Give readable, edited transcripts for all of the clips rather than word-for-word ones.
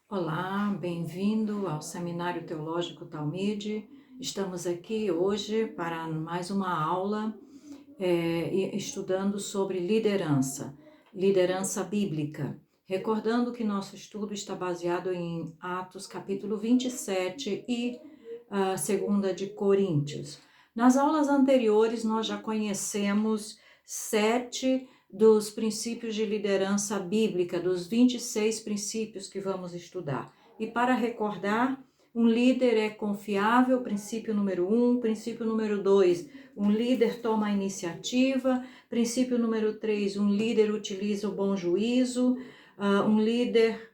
Olá, bem-vindo ao Seminário Teológico Talmide. Estamos aqui hoje para mais uma aula estudando sobre liderança bíblica. Recordando que nosso estudo está baseado em Atos capítulo 27 e 2 de Coríntios. Nas aulas anteriores nós já conhecemos 7 dos princípios de liderança bíblica, dos 26 princípios que vamos estudar. E para recordar, um líder é confiável, princípio número 1, princípio número 2, um líder toma a iniciativa, princípio número 3, um líder utiliza o bom juízo, um líder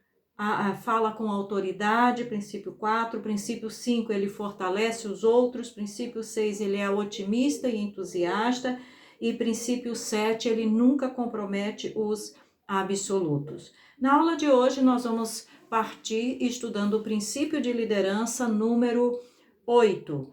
fala com autoridade, princípio 4, princípio 5, ele fortalece os outros, princípio 6, ele é otimista e entusiasta, e princípio 7, ele nunca compromete os absolutos. Na aula de hoje nós vamos partir estudando o princípio de liderança número 8,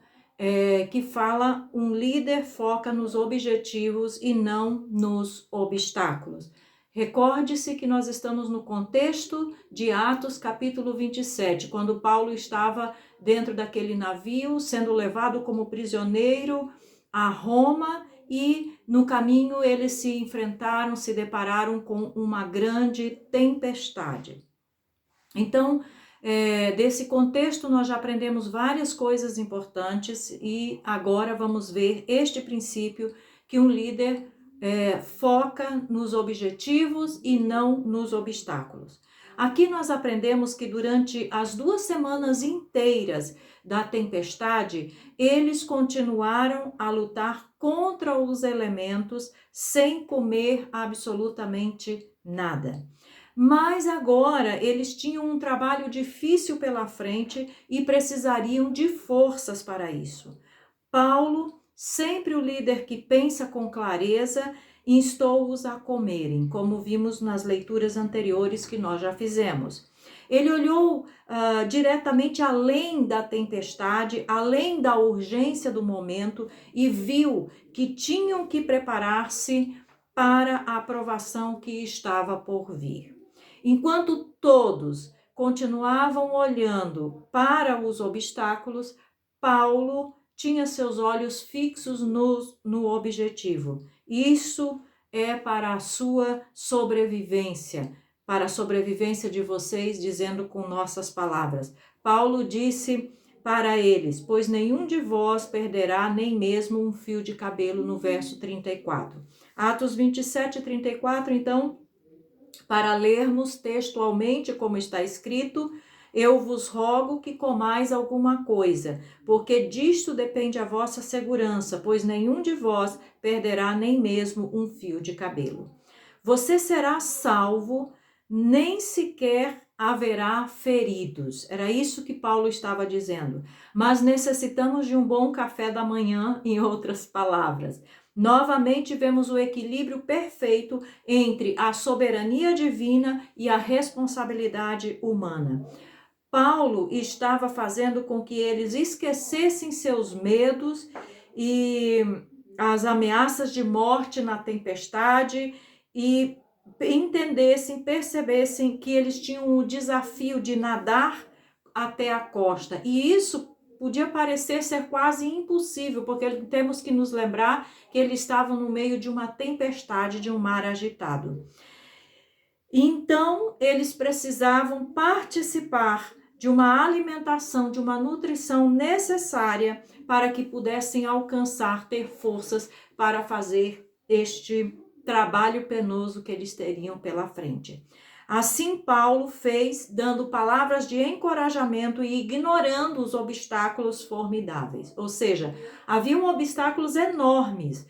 que fala: um líder foca nos objetivos e não nos obstáculos. Recorde-se que nós estamos no contexto de Atos capítulo 27, quando Paulo estava dentro daquele navio, sendo levado como prisioneiro a Roma, e no caminho eles se depararam com uma grande tempestade. Então, desse contexto nós já aprendemos várias coisas importantes e agora vamos ver este princípio que um líder foca nos objetivos e não nos obstáculos. Aqui nós aprendemos que durante as 2 semanas inteiras da tempestade, eles continuaram a lutar contra os elementos sem comer absolutamente nada. Mas agora eles tinham um trabalho difícil pela frente e precisariam de forças para isso. Paulo, sempre o líder que pensa com clareza, instou-os a comerem, como vimos nas leituras anteriores que nós já fizemos. Ele olhou diretamente além da tempestade, além da urgência do momento, e viu que tinham que preparar-se para a aprovação que estava por vir. Enquanto todos continuavam olhando para os obstáculos, Paulo tinha seus olhos fixos no objetivo. Isso é para a sua sobrevivência, para a sobrevivência de vocês, dizendo com nossas palavras. Paulo disse para eles: pois nenhum de vós perderá nem mesmo um fio de cabelo, no verso 34. Atos 27, 34, então, para lermos textualmente como está escrito: eu vos rogo que comais alguma coisa, porque disto depende a vossa segurança, pois nenhum de vós perderá nem mesmo um fio de cabelo. Você será salvo, nem sequer haverá feridos. Era isso que Paulo estava dizendo. Mas necessitamos de um bom café da manhã, em outras palavras. Novamente vemos o equilíbrio perfeito entre a soberania divina e a responsabilidade humana. Paulo estava fazendo com que eles esquecessem seus medos e as ameaças de morte na tempestade e entendessem, percebessem que eles tinham o desafio de nadar até a costa. E isso podia parecer ser quase impossível, porque temos que nos lembrar que eles estavam no meio de uma tempestade, de um mar agitado. Então, eles precisavam participar de uma alimentação, de uma nutrição necessária para que pudessem alcançar, ter forças para fazer este trabalho penoso que eles teriam pela frente. Assim Paulo fez, dando palavras de encorajamento e ignorando os obstáculos formidáveis. Ou seja, haviam obstáculos enormes,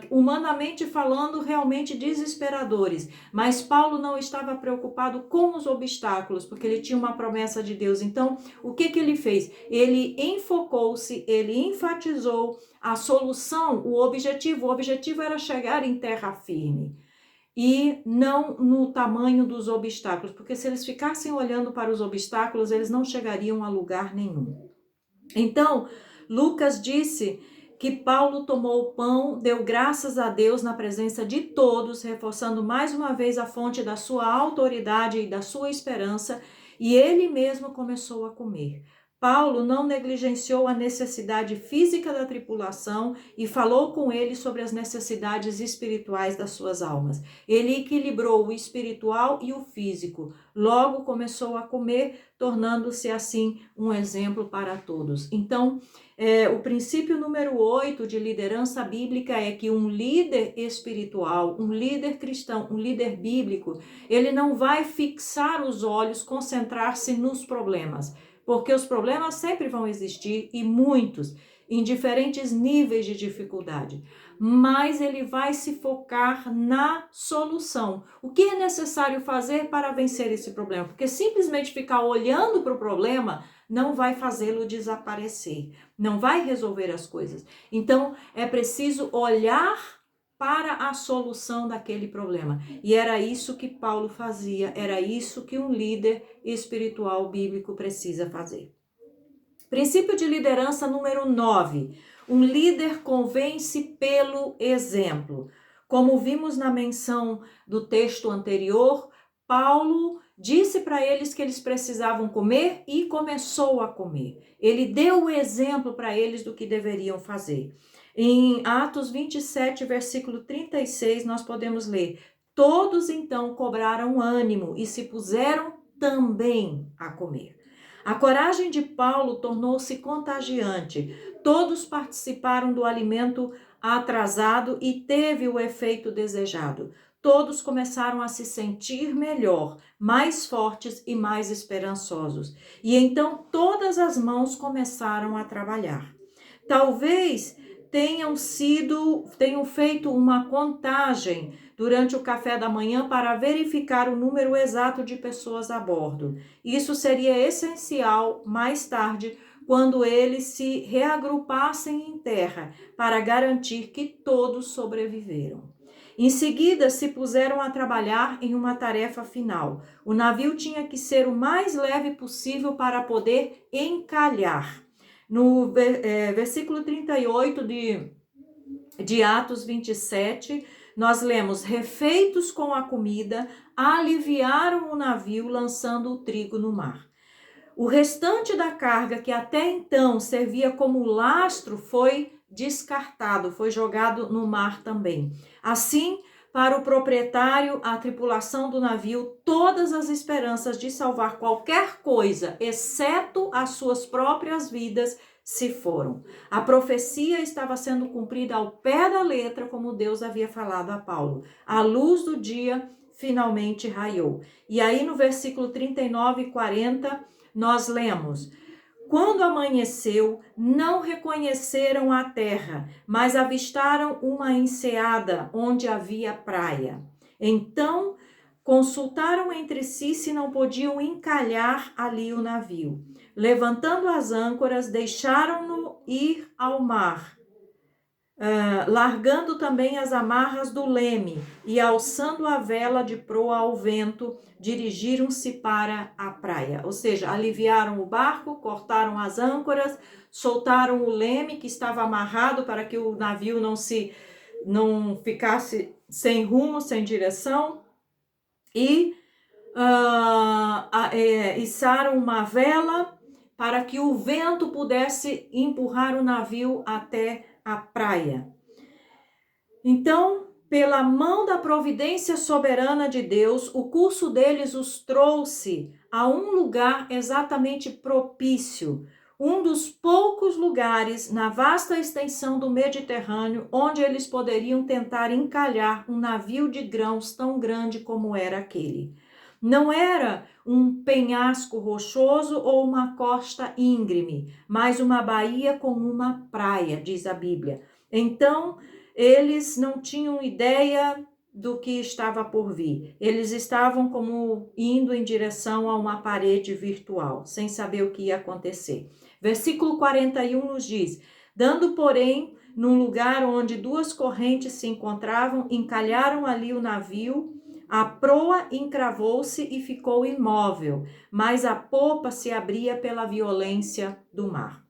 humanamente falando, realmente desesperadores. Mas Paulo não estava preocupado com os obstáculos, porque ele tinha uma promessa de Deus. Então, o que ele fez? Ele enfocou-se, ele enfatizou a solução, o objetivo. O objetivo era chegar em terra firme e não no tamanho dos obstáculos, porque se eles ficassem olhando para os obstáculos, eles não chegariam a lugar nenhum. Então, Lucas disse que Paulo tomou o pão, deu graças a Deus na presença de todos, reforçando mais uma vez a fonte da sua autoridade e da sua esperança, e ele mesmo começou a comer. Paulo não negligenciou a necessidade física da tripulação e falou com eles sobre as necessidades espirituais das suas almas. Ele equilibrou o espiritual e o físico. Logo começou a comer, tornando-se assim um exemplo para todos. Então, o princípio número 8 de liderança bíblica é que um líder espiritual, um líder cristão, um líder bíblico, ele não vai fixar os olhos, concentrar-se nos problemas, porque os problemas sempre vão existir e muitos, em diferentes níveis de dificuldade. Mas ele vai se focar na solução. O que é necessário fazer para vencer esse problema? Porque simplesmente ficar olhando para o problema não vai fazê-lo desaparecer, não vai resolver as coisas. Então, é preciso olhar para a solução daquele problema. E era isso que Paulo fazia, era isso que um líder espiritual bíblico precisa fazer. Princípio de liderança número 9. Um líder convence pelo exemplo. Como vimos na menção do texto anterior, Paulo disse para eles que eles precisavam comer e começou a comer. Ele deu o exemplo para eles do que deveriam fazer. Em Atos 27, versículo 36, nós podemos ler: todos então cobraram ânimo e se puseram também a comer. A coragem de Paulo tornou-se contagiante. Todos participaram do alimento atrasado e teve o efeito desejado. Todos começaram a se sentir melhor, mais fortes e mais esperançosos. E então todas as mãos começaram a trabalhar. Talvez tenham feito uma contagem durante o café da manhã para verificar o número exato de pessoas a bordo. Isso seria essencial mais tarde, quando eles se reagrupassem em terra, para garantir que todos sobreviveram. Em seguida, se puseram a trabalhar em uma tarefa final. O navio tinha que ser o mais leve possível para poder encalhar. No versículo 38 de Atos 27, nós lemos: refeitos com a comida, aliviaram o navio, lançando o trigo no mar. O restante da carga, que até então servia como lastro, foi descartado, foi jogado no mar também. Assim, para o proprietário, a tripulação do navio, todas as esperanças de salvar qualquer coisa, exceto as suas próprias vidas, se foram. A profecia estava sendo cumprida ao pé da letra, como Deus havia falado a Paulo. A luz do dia finalmente raiou. E aí no versículo 39 e 40, nós lemos: quando amanheceu, não reconheceram a terra, mas avistaram uma enseada onde havia praia. Então, consultaram entre si se não podiam encalhar ali o navio. Levantando as âncoras, deixaram-no ir ao mar, largando também as amarras do leme e alçando a vela de proa ao vento, dirigiram-se para a praia. Ou seja, aliviaram o barco, cortaram as âncoras, soltaram o leme que estava amarrado para que o navio não ficasse sem rumo, sem direção, e içaram uma vela para que o vento pudesse empurrar o navio até a praia. Então, pela mão da providência soberana de Deus, o curso deles os trouxe a um lugar exatamente propício, um dos poucos lugares na vasta extensão do Mediterrâneo onde eles poderiam tentar encalhar um navio de grãos tão grande como era aquele. Não era um penhasco rochoso ou uma costa íngreme, mas uma baía com uma praia, diz a Bíblia. Então, eles não tinham ideia do que estava por vir. Eles estavam como indo em direção a uma parede virtual, sem saber o que ia acontecer. Versículo 41 nos diz: dando, porém, num lugar onde duas correntes se encontravam, encalharam ali o navio. A proa encravou-se e ficou imóvel, mas a popa se abria pela violência do mar.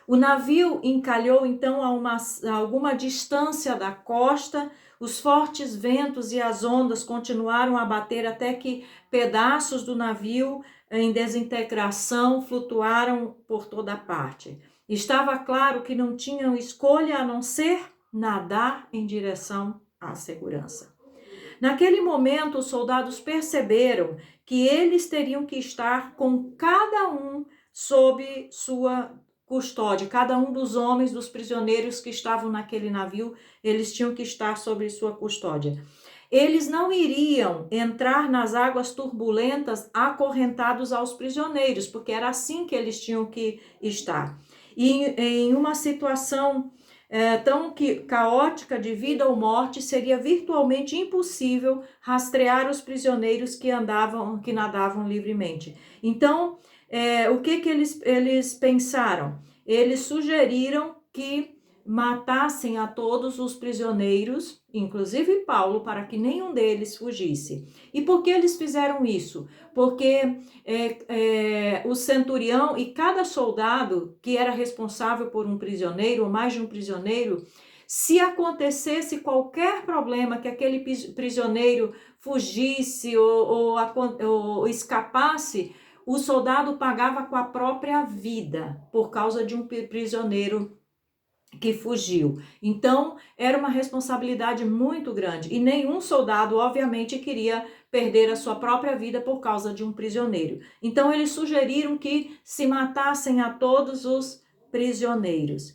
O navio encalhou então a alguma distância da costa. Os fortes ventos e as ondas continuaram a bater até que pedaços do navio em desintegração flutuaram por toda parte. Estava claro que não tinham escolha a não ser nadar em direção à segurança. Naquele momento, os soldados perceberam que eles teriam que estar com cada um sob sua custódia. Cada um dos homens, dos prisioneiros que estavam naquele navio, eles tinham que estar sob sua custódia. Eles não iriam entrar nas águas turbulentas acorrentados aos prisioneiros, porque era assim que eles tinham que estar. E em uma situação tão caótica de vida ou morte, seria virtualmente impossível rastrear os prisioneiros que nadavam livremente. Então, o que eles pensaram? Eles sugeriram que matassem a todos os prisioneiros, inclusive Paulo, para que nenhum deles fugisse. E por que eles fizeram isso? Porque o centurião e cada soldado que era responsável por um prisioneiro, ou mais de um prisioneiro, se acontecesse qualquer problema, que aquele prisioneiro fugisse ou escapasse, o soldado pagava com a própria vida por causa de um prisioneiro que fugiu. Então, era uma responsabilidade muito grande. E nenhum soldado, obviamente, queria perder a sua própria vida por causa de um prisioneiro. Então, eles sugeriram que se matassem a todos os prisioneiros.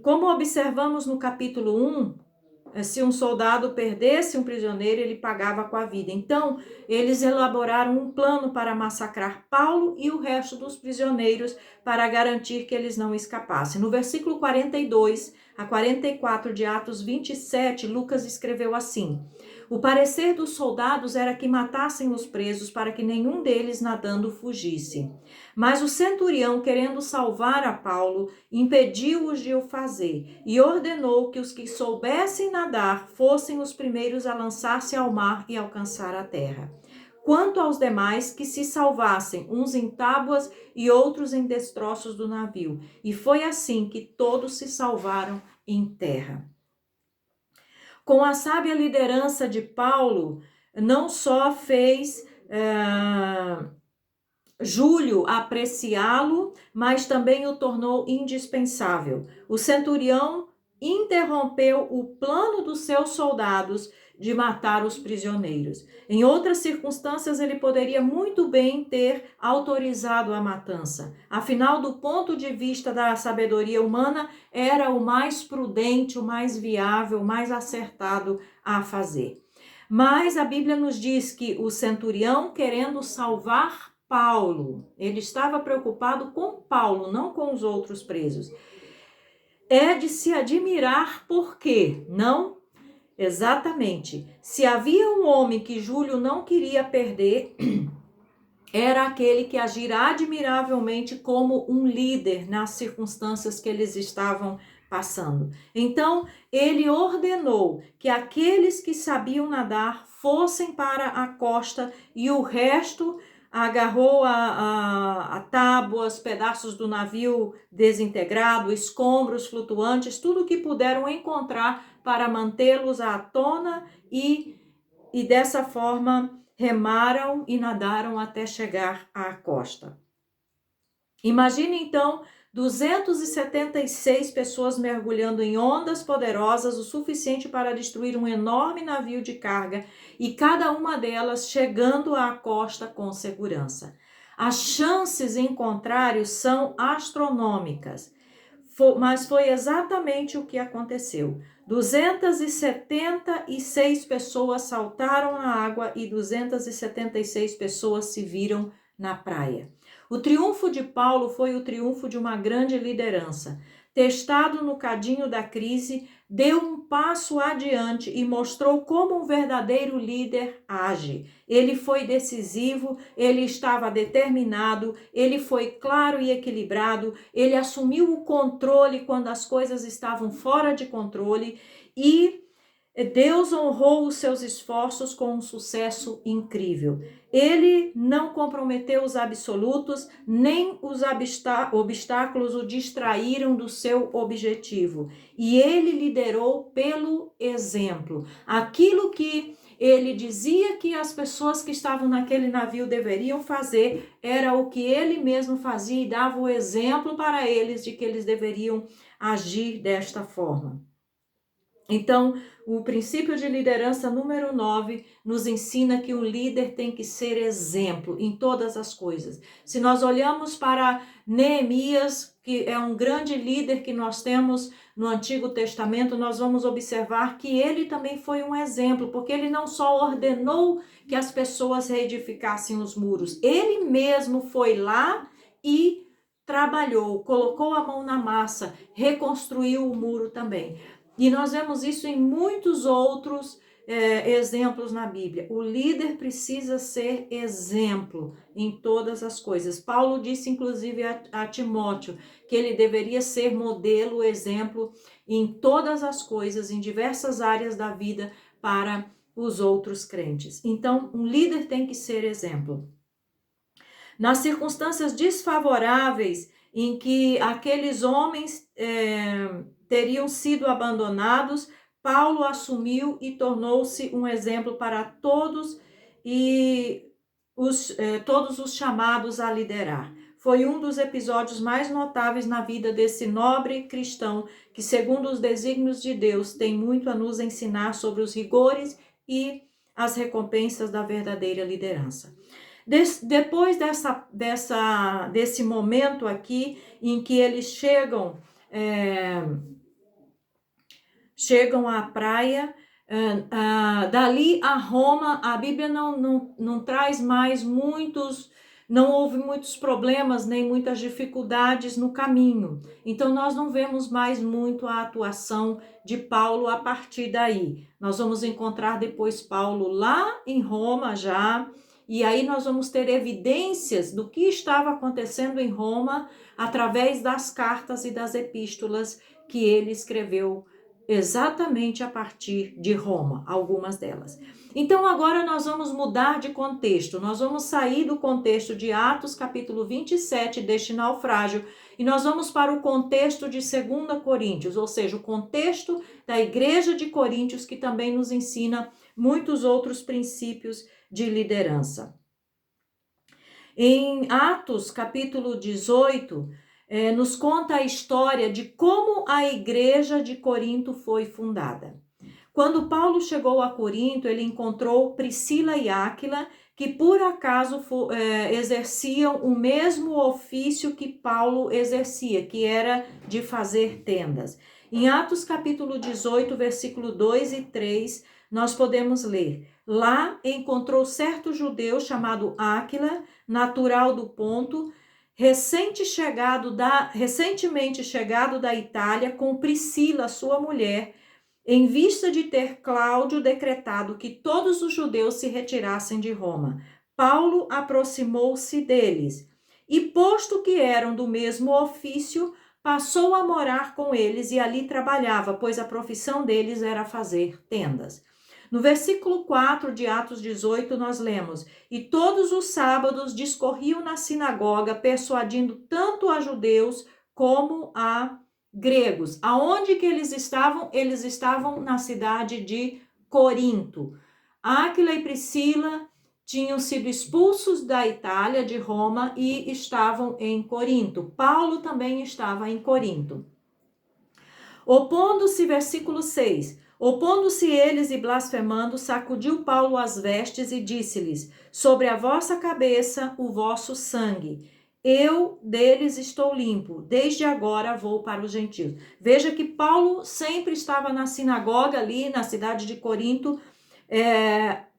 Como observamos no capítulo 1, se um soldado perdesse um prisioneiro, ele pagava com a vida. Então, eles elaboraram um plano para massacrar Paulo e o resto dos prisioneiros para garantir que eles não escapassem. No versículo 42 a 44 de Atos 27, Lucas escreveu assim: o parecer dos soldados era que matassem os presos para que nenhum deles nadando fugisse. Mas o centurião, querendo salvar a Paulo, impediu-os de o fazer e ordenou que os que soubessem nadar fossem os primeiros a lançar-se ao mar e alcançar a terra. Quanto aos demais, que se salvassem, uns em tábuas e outros em destroços do navio. E foi assim que todos se salvaram em terra. Com a sábia liderança de Paulo, não só fez Júlio apreciá-lo, mas também o tornou indispensável. O centurião interrompeu o plano dos seus soldados de matar os prisioneiros. Em outras circunstâncias, ele poderia muito bem ter autorizado a matança. Afinal, do ponto de vista da sabedoria humana, era o mais prudente, o mais viável, o mais acertado a fazer. Mas a Bíblia nos diz que o centurião, querendo salvar Paulo, ele estava preocupado com Paulo, não com os outros presos. É de se admirar por quê? Não? Exatamente. Se havia um homem que Júlio não queria perder, era aquele que agira admiravelmente como um líder nas circunstâncias que eles estavam passando. Então, ele ordenou que aqueles que sabiam nadar fossem para a costa e o resto agarrou a tábuas, pedaços do navio desintegrado, escombros flutuantes, tudo que puderam encontrar para mantê-los à tona e dessa forma remaram e nadaram até chegar à costa. Imagine então 276 pessoas mergulhando em ondas poderosas o suficiente para destruir um enorme navio de carga e cada uma delas chegando à costa com segurança. As chances em contrário são astronômicas, mas foi exatamente o que aconteceu. 276 pessoas saltaram na água e 276 pessoas se viram na praia. O triunfo de Paulo foi o triunfo de uma grande liderança. Testado no cadinho da crise, deu um passo adiante e mostrou como um verdadeiro líder age. Ele foi decisivo, ele estava determinado, ele foi claro e equilibrado, ele assumiu o controle quando as coisas estavam fora de controle e Deus honrou os seus esforços com um sucesso incrível. Ele não comprometeu os absolutos, nem os obstáculos o distraíram do seu objetivo. E ele liderou pelo exemplo. Aquilo que ele dizia que as pessoas que estavam naquele navio deveriam fazer, era o que ele mesmo fazia e dava o exemplo para eles de que eles deveriam agir desta forma. Então, o princípio de liderança número 9 nos ensina que o líder tem que ser exemplo em todas as coisas. Se nós olhamos para Neemias, que é um grande líder que nós temos no Antigo Testamento, nós vamos observar que ele também foi um exemplo, porque ele não só ordenou que as pessoas reedificassem os muros, ele mesmo foi lá e trabalhou, colocou a mão na massa, reconstruiu o muro também. E nós vemos isso em muitos outros exemplos na Bíblia. O líder precisa ser exemplo em todas as coisas. Paulo disse, inclusive, a Timóteo, que ele deveria ser modelo, exemplo em todas as coisas, em diversas áreas da vida para os outros crentes. Então, um líder tem que ser exemplo. Nas circunstâncias desfavoráveis em que aqueles homens teriam sido abandonados, Paulo assumiu e tornou-se um exemplo para todos todos os chamados a liderar. Foi um dos episódios mais notáveis na vida desse nobre cristão que, segundo os desígnios de Deus, tem muito a nos ensinar sobre os rigores e as recompensas da verdadeira liderança. Depois desse momento aqui em que eles chegam à praia, dali a Roma, a Bíblia não traz mais não houve muitos problemas nem muitas dificuldades no caminho. Então nós não vemos mais muito a atuação de Paulo a partir daí. Nós vamos encontrar depois Paulo lá em Roma já, e aí nós vamos ter evidências do que estava acontecendo em Roma através das cartas e das epístolas que ele escreveu exatamente a partir de Roma, algumas delas. Então agora nós vamos mudar de contexto, nós vamos sair do contexto de Atos capítulo 27, deste naufrágio, e nós vamos para o contexto de 2 Coríntios, ou seja, o contexto da igreja de Coríntios, que também nos ensina muitos outros princípios de liderança. Em Atos capítulo 18, nos conta a história de como a igreja de Corinto foi fundada. Quando Paulo chegou a Corinto, ele encontrou Priscila e Áquila, que por acaso exerciam o mesmo ofício que Paulo exercia, que era de fazer tendas. Em Atos capítulo 18, versículo 2 e 3, nós podemos ler: lá encontrou certo judeu chamado Áquila, natural do Ponto, recentemente chegado da Itália, com Priscila, sua mulher, em vista de ter Cláudio decretado que todos os judeus se retirassem de Roma. Paulo aproximou-se deles e, posto que eram do mesmo ofício, passou a morar com eles e ali trabalhava, pois a profissão deles era fazer tendas. No versículo 4 de Atos 18, nós lemos: e todos os sábados discorriam na sinagoga, persuadindo tanto a judeus como a gregos. Aonde que eles estavam? Eles estavam na cidade de Corinto. Áquila e Priscila tinham sido expulsos da Itália, de Roma, e estavam em Corinto. Paulo também estava em Corinto. Opondo-se, versículo 6, opondo-se eles e blasfemando, sacudiu Paulo as vestes e disse-lhes: sobre a vossa cabeça o vosso sangue. Eu deles estou limpo, desde agora vou para os gentios. Veja que Paulo sempre estava na sinagoga ali na cidade de Corinto,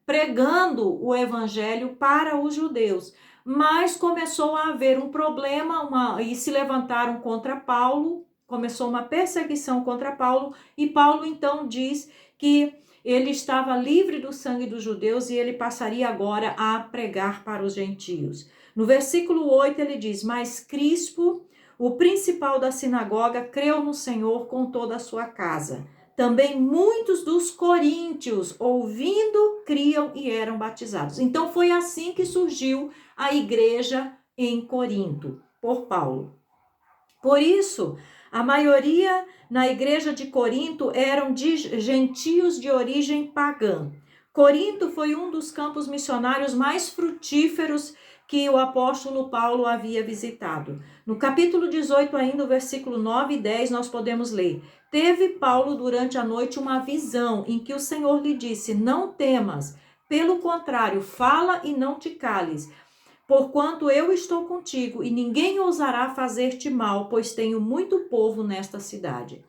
pregando o evangelho para os judeus. Mas começou a haver um problema e se levantaram contra Paulo, começou uma perseguição contra Paulo, e Paulo então diz que ele estava livre do sangue dos judeus e ele passaria agora a pregar para os gentios. No versículo 8 ele diz: mas Crispo, o principal da sinagoga, creu no Senhor com toda a sua casa. também muitos dos coríntios, ouvindo, criam e eram batizados. Então foi assim que surgiu a igreja em Corinto, por Paulo. Por isso, a maioria na igreja de Corinto eram de gentios de origem pagã. Corinto foi um dos campos missionários mais frutíferos que o apóstolo Paulo havia visitado. No capítulo 18, ainda, o versículo 9 e 10, nós podemos ler: Teve Paulo durante a noite uma visão em que o Senhor lhe disse: Não temas, pelo contrário, fala e não te cales, porquanto eu estou contigo e ninguém ousará fazer-te mal, pois tenho muito povo nesta cidade.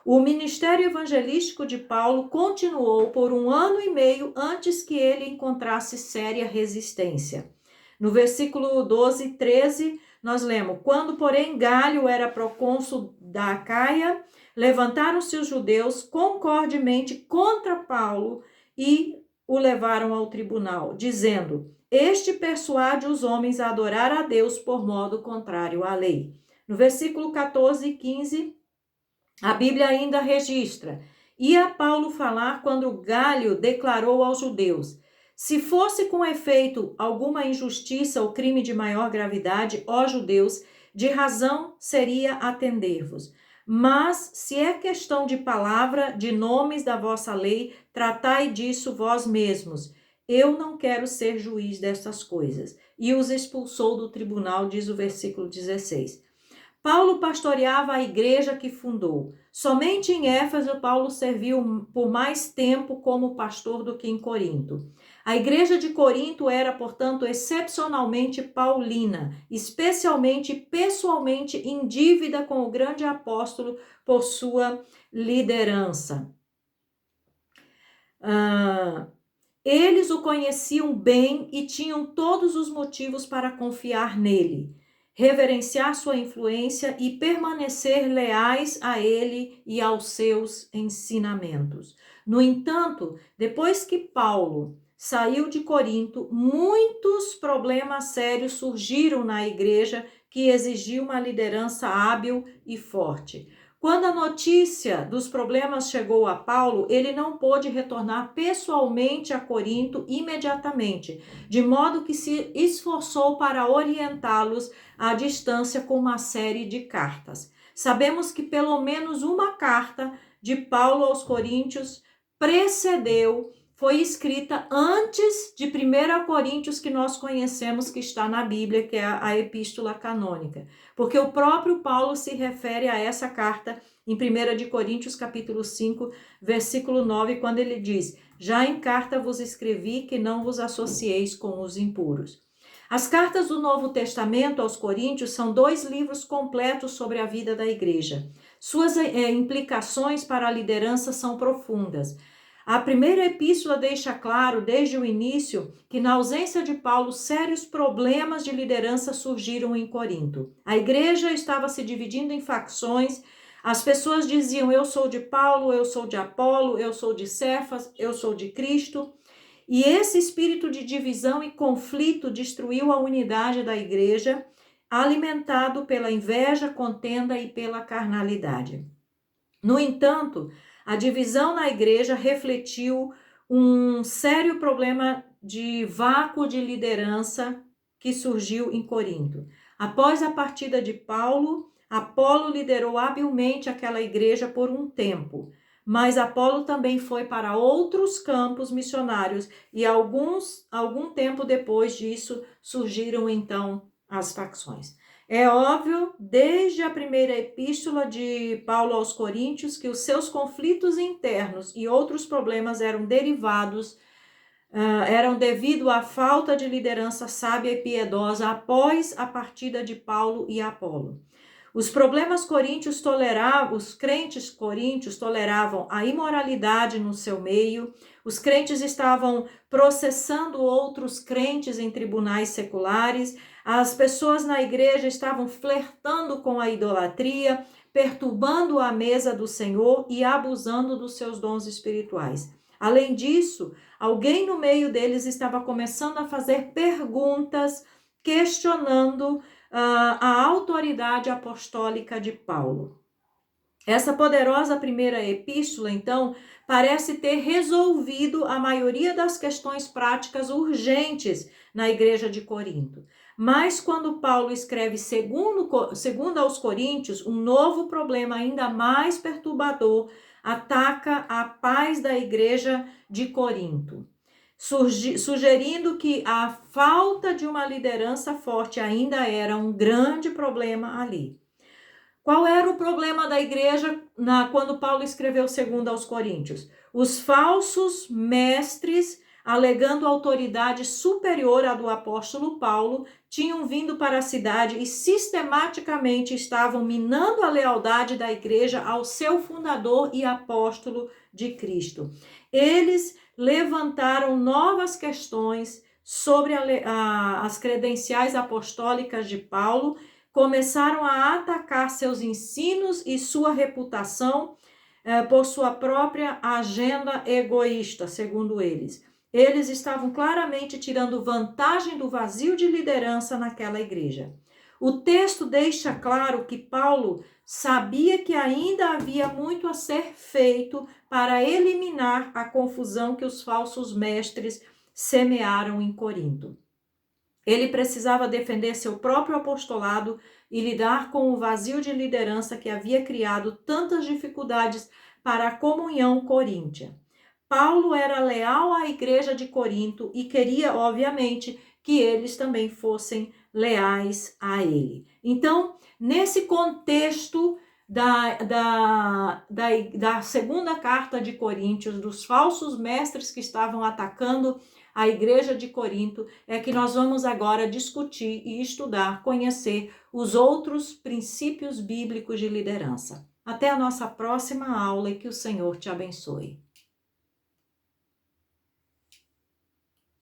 O ministério evangelístico de Paulo continuou por 1 ano e meio antes que ele encontrasse séria resistência. No versículo 12 e 13, nós lemos: Quando, porém, Galho era procônsul da Acaia, levantaram-se os judeus concordemente contra Paulo e o levaram ao tribunal, dizendo: Este persuade os homens a adorar a Deus por modo contrário à lei. No versículo 14 e 15, a Bíblia ainda registra: Ia Paulo falar quando Galho declarou aos judeus: Se fosse com efeito alguma injustiça ou crime de maior gravidade, ó judeus, de razão seria atender-vos. Mas se é questão de palavra, de nomes da vossa lei, tratai disso vós mesmos. Eu não quero ser juiz dessas coisas. E os expulsou do tribunal, diz o versículo 16. Paulo pastoreava a igreja que fundou. Somente em Éfeso, Paulo serviu por mais tempo como pastor do que em Corinto. A igreja de Corinto era, portanto, excepcionalmente paulina, especialmente e pessoalmente em dívida com o grande apóstolo por sua liderança. Eles o conheciam bem e tinham todos os motivos para confiar nele, reverenciar sua influência e permanecer leais a ele e aos seus ensinamentos. No entanto, depois que Paulo saiu de Corinto, muitos problemas sérios surgiram na igreja que exigiam uma liderança hábil e forte. Quando a notícia dos problemas chegou a Paulo, ele não pôde retornar pessoalmente a Corinto imediatamente, de modo que se esforçou para orientá-los à distância com uma série de cartas. Sabemos que pelo menos uma carta de Paulo aos Coríntios foi escrita antes de 1 Coríntios, que nós conhecemos, que está na Bíblia, que é a epístola canônica. Porque o próprio Paulo se refere a essa carta em 1 de Coríntios, capítulo 5, versículo 9, quando ele diz: Já em carta vos escrevi que não vos associeis com os impuros. As cartas do Novo Testamento aos Coríntios são 2 livros completos sobre a vida da igreja. Suas implicações para a liderança são profundas. A primeira epístola deixa claro, desde o início, que na ausência de Paulo, sérios problemas de liderança surgiram em Corinto. A igreja estava se dividindo em facções. As pessoas diziam: eu sou de Paulo, eu sou de Apolo, eu sou de Cefas, eu sou de Cristo. E esse espírito de divisão e conflito destruiu a unidade da igreja, alimentado pela inveja, contenda e pela carnalidade. No entanto, a divisão na igreja refletiu um sério problema de vácuo de liderança que surgiu em Corinto. Após a partida de Paulo, Apolo liderou habilmente aquela igreja por um tempo, mas Apolo também foi para outros campos missionários e algum tempo depois disso surgiram então as facções. É óbvio, desde a primeira epístola de Paulo aos Coríntios, que os seus conflitos internos e outros problemas eram devido à falta de liderança sábia e piedosa após a partida de Paulo e Apolo. Os crentes coríntios toleravam a imoralidade no seu meio, os crentes estavam processando outros crentes em tribunais seculares, as pessoas na igreja estavam flertando com a idolatria, perturbando a mesa do Senhor e abusando dos seus dons espirituais. Além disso, alguém no meio deles estava começando a fazer perguntas, questionando a autoridade apostólica de Paulo. Essa poderosa primeira epístola, então, parece ter resolvido a maioria das questões práticas urgentes na igreja de Corinto. Mas quando Paulo escreve segundo aos Coríntios, um novo problema ainda mais perturbador ataca a paz da igreja de Corinto, sugerindo que a falta de uma liderança forte ainda era um grande problema ali. Qual era o problema da igreja quando Paulo escreveu segundo aos Coríntios? Os falsos mestres, alegando autoridade superior à do apóstolo Paulo, tinham vindo para a cidade e sistematicamente estavam minando a lealdade da igreja ao seu fundador e apóstolo de Cristo. Eles levantaram novas questões sobre as credenciais apostólicas de Paulo, começaram a atacar seus ensinos e sua reputação por sua própria agenda egoísta, segundo eles. Eles estavam claramente tirando vantagem do vazio de liderança naquela igreja. O texto deixa claro que Paulo sabia que ainda havia muito a ser feito para eliminar a confusão que os falsos mestres semearam em Corinto. Ele precisava defender seu próprio apostolado e lidar com o vazio de liderança que havia criado tantas dificuldades para a comunhão coríntia. Paulo era leal à igreja de Corinto e queria, obviamente, que eles também fossem leais a ele. Então, nesse contexto da segunda carta de Coríntios, dos falsos mestres que estavam atacando a igreja de Corinto, é que nós vamos agora discutir e estudar, conhecer os outros princípios bíblicos de liderança. Até a nossa próxima aula e que o Senhor te abençoe.